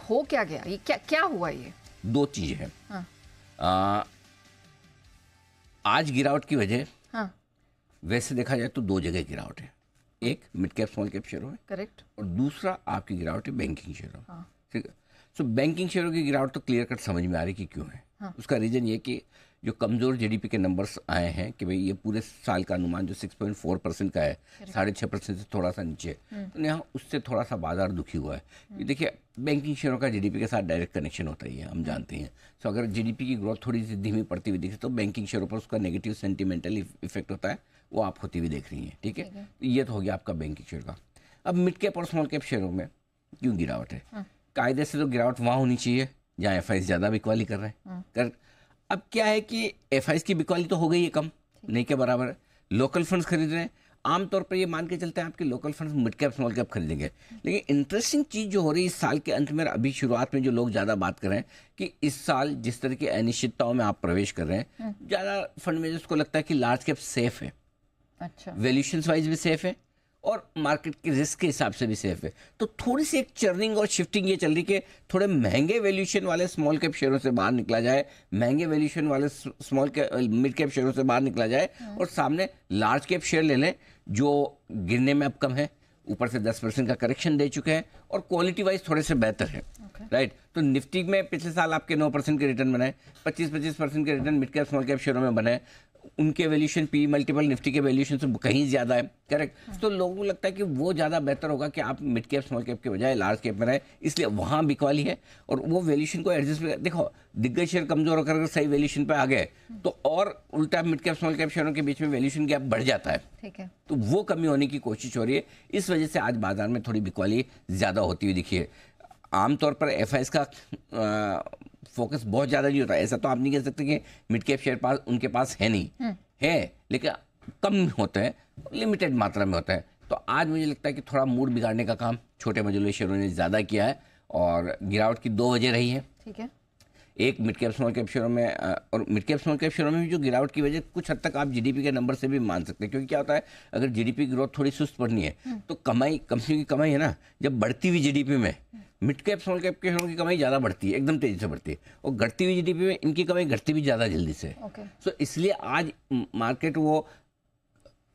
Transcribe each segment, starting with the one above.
हो क्या गया, ये क्या क्या हुआ ये? दो चीजें हैं। हाँ। आज गिरावट की वजह हाँ। वैसे देखा जाए तो दो जगह गिरावट है। एक मिड कैप स्मॉल कैप शेयरों में, करेक्ट। और दूसरा आपकी गिरावट है बैंकिंग शेयरों में। हाँ। ठीक है। सो बैंकिंग शेयरों की गिरावट तो क्लियर कट समझ में आ रही कि क्यों है। हाँ। उसका रीजन ये कि जो कमजोर जीडीपी के नंबर्स आए हैं कि भाई ये पूरे साल का अनुमान जो 6.4% का है, 6.5% से थोड़ा सा नीचे, तो यहाँ उससे थोड़ा सा बाजार दुखी हुआ है। ये देखिए, बैंकिंग शेयरों का जीडीपी के साथ डायरेक्ट कनेक्शन होता ही है, हम जानते हैं। सो अगर जीडीपी की ग्रोथ थोड़ी सी धीमी पड़ती हुई दिखे तो बैंकिंग शेयरों पर उसका नेगेटिव सेंटिमेंटल इफेक्ट होता है, वो आप होती हुई देख रही हैं। ठीक है, तो ये तो हो गया आपका बैंकिंग शेयर का। अब मिड कैप और स्मॉल कैप शेयरों में क्यों गिरावट है? कायदे से तो गिरावट वहाँ होनी चाहिए जहाँ एफ ज़्यादा बिकवाली कर रहे हैं। कर अब क्या है कि एफ की बिकवाली तो हो गई है कम, नहीं के बराबर है। लोकल फंड्स खरीद रहे हैं, आमतौर पर ये मान के चलते हैं आपके local funds mid cap small cap खरीदेंगे। लेकिन इंटरेस्टिंग चीज़ जो हो रही है इस साल के अंत में, अभी शुरुआत में जो लोग ज़्यादा बात कर रहे हैं कि इस साल जिस तरह की अनिश्चितताओं में आप प्रवेश कर रहे हैं, ज़्यादा फंड मैनेजर्स को लगता है कि लार्ज कैप सेफ है, अच्छा, वैल्यूएशंस वाइज भी सेफ है और मार्केट के रिस्क के हिसाब से भी सेफ है। तो थोड़ी सी एक चर्निंग और शिफ्टिंग ये चल रही कि थोड़े महंगे वैल्यूएशन वाले स्मॉल कैप शेयरों से बाहर निकला जाए, महंगे वैल्यूएशन वाले स्मॉल कैप मिड कैप शेयरों से बाहर निकला जाए और सामने लार्ज कैप शेयर ले लें जो गिरने में अब कम है, ऊपर से 10% का करेक्शन दे चुके हैं और क्वालिटी वाइज थोड़े से बेहतर है। राइट। तो निफ्टी में पिछले साल आपके 9% के रिटर्न बनाए, 25% के return mid cap small cap शेयरों में बनाए, उनके वैल्यूएशन पी मल्टीपल निफ्टी के वैल्यूएशन से कहीं ज़्यादा है। करेक्ट। तो लोगों को लगता है कि वो ज़्यादा बेहतर होगा कि आप मिड कैप स्मॉल कैप के बजाय लार्ज कैप में रहें, इसलिए वहाँ बिकवाली है और वो वैल्यूएशन को एडजस्ट। देखो, दिग्गज शेयर कमजोर होकर अगर सही वैल्यूएशन पे आ गए तो और उल्टा मिड कैप स्मॉल कैप शेयरों के बीच में वैल्यूएशन गैप बढ़ जाता है। ठीक है। तो वो कमी होने की कोशिश हो रही है, इस वजह से आज बाजार में थोड़ी बिकवाली ज़्यादा होती हुई दिखी है। आमतौर पर एफ का फोकस बहुत ज़्यादा नहीं होता। ऐसा तो आप नहीं कह सकते कि मिड कैप शेयर पास उनके पास है नहीं, है, लेकिन कम होता है, लिमिटेड मात्रा में होता है। तो आज मुझे लगता है कि थोड़ा मूड बिगाड़ने का काम छोटे मजलूए शेयरों ने ज़्यादा किया है और गिरावट की दो वजह रही है। ठीक है। एक मिड कैप स्मॉल कैप शेयरों में, और मिड कैप स्मॉल कैप शेयरों में भी जो गिरावट की वजह कुछ हद तक आप जीडीपी के नंबर से भी मान सकते हैं, क्योंकि क्या होता है, अगर जीडीपी की ग्रोथ थोड़ी सुस्त पड़नी है तो कमाई, कंपनी की कमाई है ना, जब बढ़ती हुई जीडीपी में मिड कैप स्मॉल कैप के शेयरों की कमाई ज़्यादा बढ़ती है, एकदम तेजी से बढ़ती है, और घटती हुई जीडीपी में इनकी कमाई घटती भी ज़्यादा जल्दी से। सो इसलिए आज मार्केट वो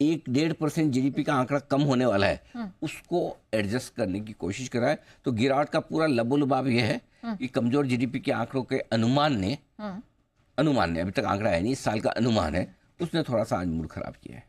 1-1.5% जीडीपी का आंकड़ा कम होने वाला है, उसको एडजस्ट करने की कोशिश कर रहा है। तो गिरावट का पूरा लबोलुबाब ये है कि कमजोर जीडीपी के आंकड़ों के अनुमान ने अभी तक आंकड़ा है नहीं, इस साल का अनुमान है, उसने थोड़ा सा आज मूड खराब किया है।